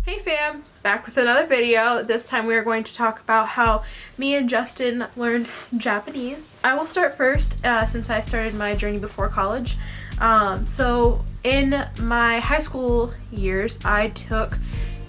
Hey fam, back with another video. This time we are going to talk about how me and Justin learned Japanese. I will start first since I started my journey before college. So in my high school years, I took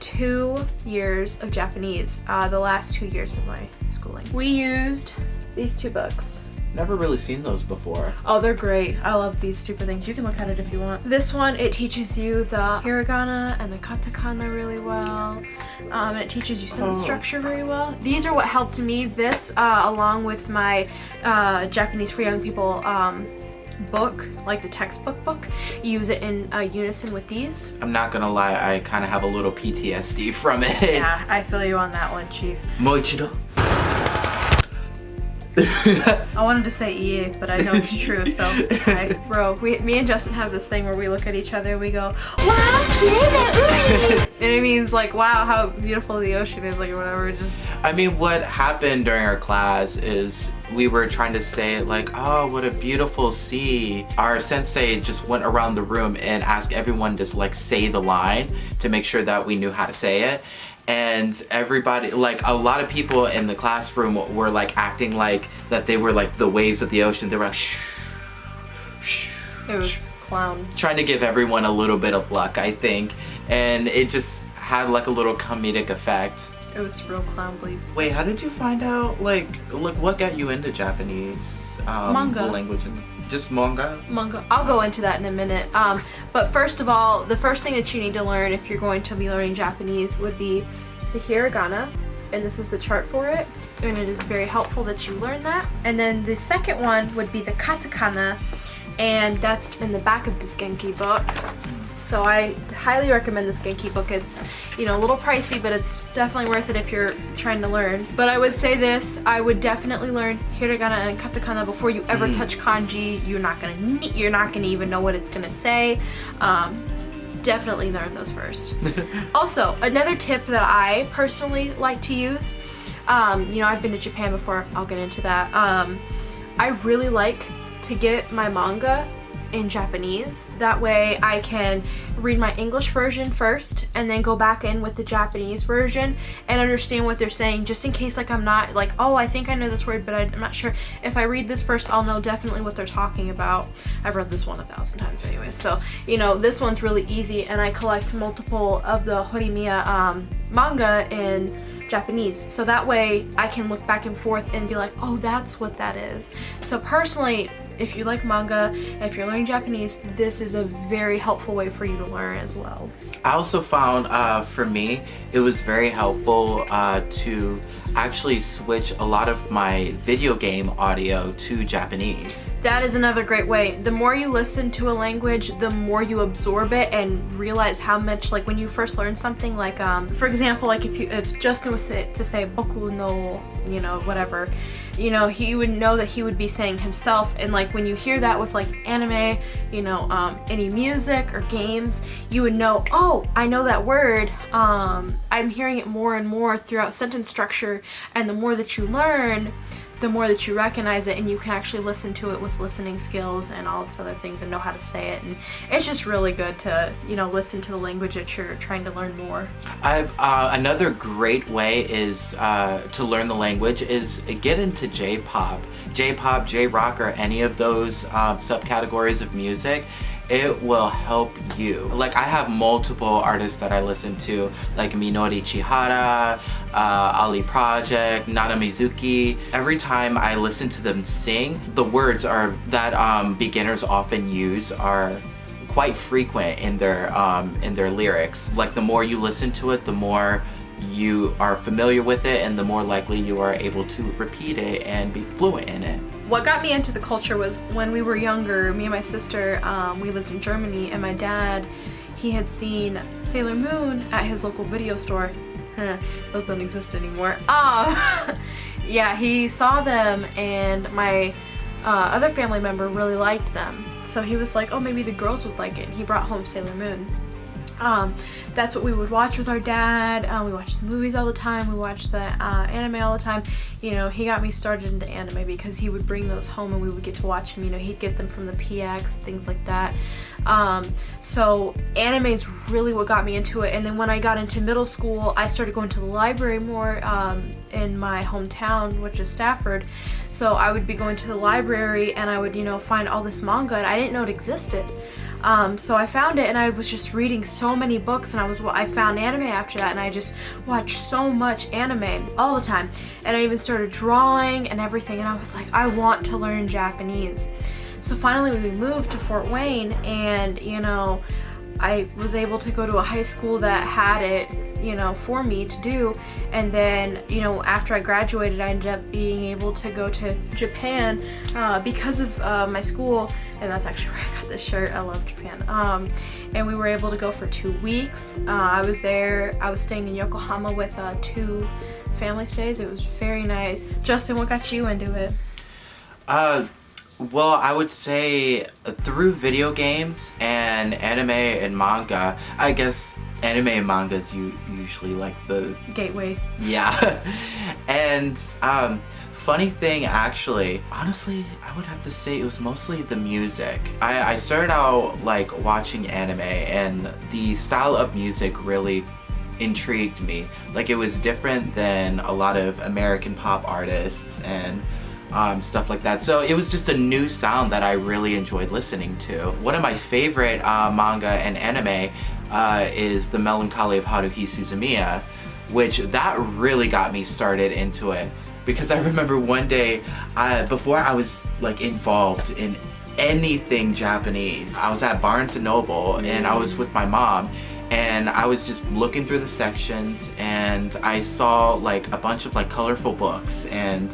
2 years of Japanese, the last 2 years of my schooling. We used these 2 books. Never really seen those before. Oh, they're great. I love these stupid things. You can look at it if you want. This one, it teaches you the hiragana and the katakana really well. And it teaches you sentence structure very well. These are what helped me. This, along with my Japanese for Young People book, like the textbook book, you use it in unison with these. I'm not gonna lie, I kind of have a little PTSD from it. Yeah, I feel you on that one, Chief. Moichido. I wanted to say EA, but I know it's true, so bro, me and Justin have this thing where we look at each other and we go, wow, and it means like, wow, how beautiful the ocean is, like, or whatever. Just, I mean, what happened during our class is we were trying to say like, oh, what a beautiful sea. Our sensei just went around the room and asked everyone to like say the line to make sure that we knew how to say it. And everybody, like a lot of people in the classroom were like acting like that they were like the waves of the ocean. They were like, shh, shh. It was clown. Trying to give everyone a little bit of luck, I think. And it just had like a little comedic effect. It was real clown bleep. Wait, how did you find out, like what got you into Japanese? Manga. The language and just manga? Manga. I'll go into that in a minute. But first of all, the first thing that you need to learn if you're going to be learning Japanese would be the hiragana, and this is the chart for it, and it is very helpful that you learn that. And then the second one would be the katakana, and that's in the back of this Genki book. So I highly recommend this Genki book. It's, you know, a little pricey, but it's definitely worth it if you're trying to learn. But I would say this, I would definitely learn hiragana and katakana before you ever touch kanji. You're not gonna even know what it's gonna say. Definitely learn those first. Also, another tip that I personally like to use, you know, I've been to Japan before, I'll get into that. I really like to get my manga in Japanese. That way I can read my English version first and then go back in with the Japanese version and understand what they're saying, just in case like I'm not like, oh, I think I know this word, but I'm not sure. If I read this first, I'll know definitely what they're talking about. I've read this one 1,000 times anyways, so you know, this one's really easy, and I collect multiple of the Horimiya manga in Japanese, so that way I can look back and forth and be like, oh, that's what that is. So personally, if you like manga, if you're learning Japanese, this is a very helpful way for you to learn as well. I also found, for me, it was very helpful to actually switch a lot of my video game audio to Japanese. That is another great way. The more you listen to a language, the more you absorb it and realize how much, like when you first learn something, like for example, like if Justin was to say boku no, you know, whatever, you know, he would know that he would be saying himself. And like when you hear that with like anime, you know, any music or games, you would know, oh, I know that word. I'm hearing it more and more throughout sentence structure, and the more that you learn, the more that you recognize it, and you can actually listen to it with listening skills and all these other things and know how to say it. And it's just really good to, you know, listen to the language that you're trying to learn more. Another great way is to learn the language is get into J-pop, J-rock, or any of those subcategories of music. It will help you. Like I have multiple artists that I listen to, like Minori Chihara, Ali Project, Nana Mizuki. Every time I listen to them sing, the words that beginners often use are quite frequent in their lyrics. Like the more you listen to it, the more you are familiar with it, and the more likely you are able to repeat it and be fluent in it. What got me into the culture was when we were younger, me and my sister, we lived in Germany, and my dad, he had seen Sailor Moon at his local video store. Those don't exist anymore. Yeah, he saw them, and my other family member really liked them. So he was like, oh, maybe the girls would like it. And he brought home Sailor Moon. That's what we would watch with our dad. We watched the movies all the time. We watched the anime all the time. You know, he got me started into anime because he would bring those home and we would get to watch them. You know, he'd get them from the PX, things like that. So anime is really what got me into it. And then when I got into middle school, I started going to the library more in my hometown, which is Stafford. So I would be going to the library and I would, you know, find all this manga and I didn't know it existed. So I found it and I was just reading so many books, and I found anime after that, and I just watched so much anime all the time, and I even started drawing and everything, and I was like, I want to learn Japanese. So finally we moved to Fort Wayne, and you know, I was able to go to a high school that had it, you know, for me to do. And then, you know, after I graduated, I ended up being able to go to Japan because of my school, and that's actually where I got this shirt. I love Japan. And we were able to go for 2 weeks. I was there. I was staying in Yokohama with 2 family stays. It was very nice. Justin, what got you into it? Well, I would say through video games and anime and manga. I guess anime and manga is usually like the gateway. Yeah. And funny thing, actually, honestly, I would have to say it was mostly the music. I started out like watching anime, and the style of music really intrigued me. Like, it was different than a lot of American pop artists and stuff like that. So it was just a new sound that I really enjoyed listening to. One of my favorite manga and anime is The Melancholy of Haruhi Suzumiya, which that really got me started into it. Because I remember one day, before I was like involved in anything Japanese, I was at Barnes & Noble and I was with my mom, and I was just looking through the sections, and I saw like a bunch of like colorful books, and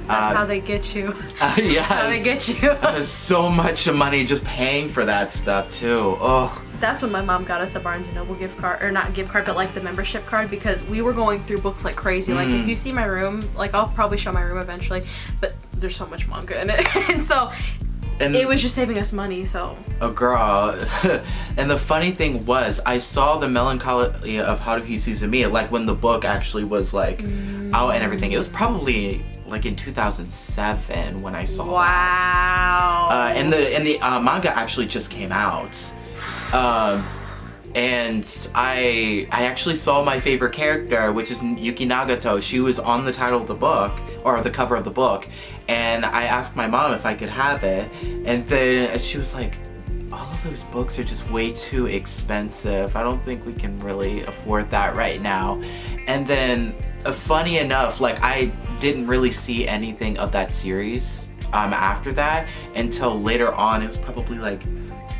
that's how they get you. Yeah. That's how they get you. There's so much money just paying for that stuff too. Oh. That's when my mom got us a Barnes & Noble gift card, or not gift card, but like the membership card, because we were going through books like crazy. Like, if you see my room, like, I'll probably show my room eventually, but there's so much manga in it. And so it was just saving us money, so. Oh girl. And the funny thing was, I saw The Melancholy of Haruhi Suzumiya, like when the book actually was like out and everything. It was probably like in 2007 when I saw that. Wow. And the manga actually just came out. And I actually saw my favorite character, which is Yuki Nagato. She was on the title of the book, or the cover of the book, and I asked my mom if I could have it, and then she was like, all of those books are just way too expensive. I don't think we can really afford that right now. And then, funny enough, like, I didn't really see anything of that series after that until later on. It was probably like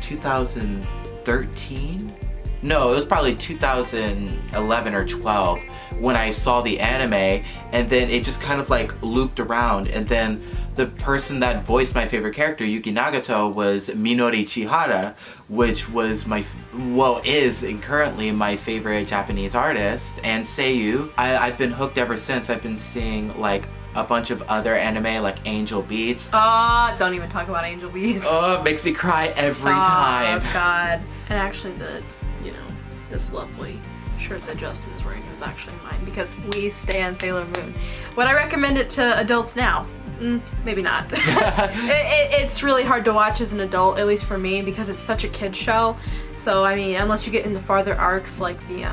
2013? No, it was probably 2011 or 12 when I saw the anime, and then it just kind of like looped around, and then the person that voiced my favorite character, Yuki Nagato, was Minori Chihara, which was is currently my favorite Japanese artist, and Seiyu. I've been hooked ever since. I've been seeing like a bunch of other anime like Angel Beats. Don't even talk about Angel Beats. Oh, it makes me cry every time. Oh God. And actually this lovely shirt that Justin is wearing is actually mine, because we stan Sailor Moon. Would I recommend it to adults now? Maybe not. It's really hard to watch as an adult, at least for me, because it's such a kid show. So I mean, unless you get into farther arcs like the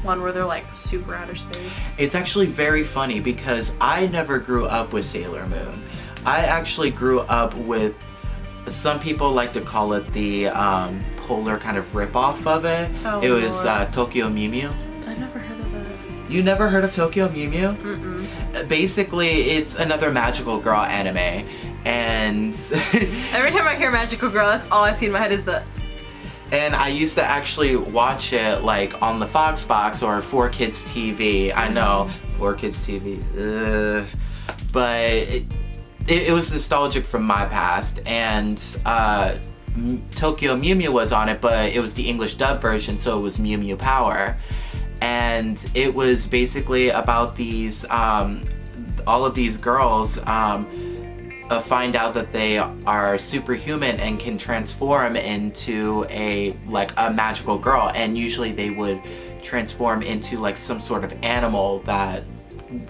one where they're like super outer space. It's actually very funny because I never grew up with Sailor Moon. I actually grew up with, some people like to call it the polar kind of rip-off of it. It was Tokyo Mew Mew. I never heard of that. You never heard of Tokyo Mew Mew? Mm-mm. Basically, it's another magical girl anime, and every time I hear magical girl, that's all I see in my head is the. And I used to actually watch it like on the Fox Box or 4Kids TV. I know, 4Kids TV. But it was nostalgic from my past, and Tokyo Mew Mew was on it, but it was the English dub version, so it was Mew Mew Power. And it was basically about these, all of these girls find out that they are superhuman and can transform into a magical girl, and usually they would transform into like some sort of animal that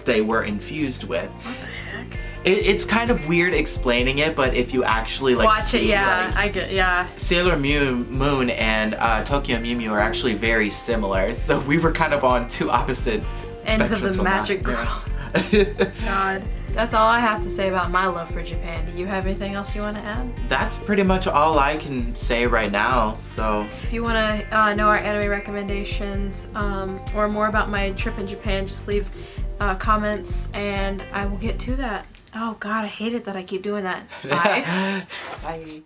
they were infused with. What the heck? It's kind of weird explaining it, but if you actually like watch it, yeah, I get, yeah. Sailor Moon and Tokyo Mew Mew are actually very similar, so we were kind of on two opposite ends of the spectrums on magic that. girl. God. That's all I have to say about my love for Japan. Do you have anything else you want to add? That's pretty much all I can say right now, so. If you want to know our anime recommendations or more about my trip in Japan, just leave comments and I will get to that. Oh God, I hate it that I keep doing that. Bye. Bye.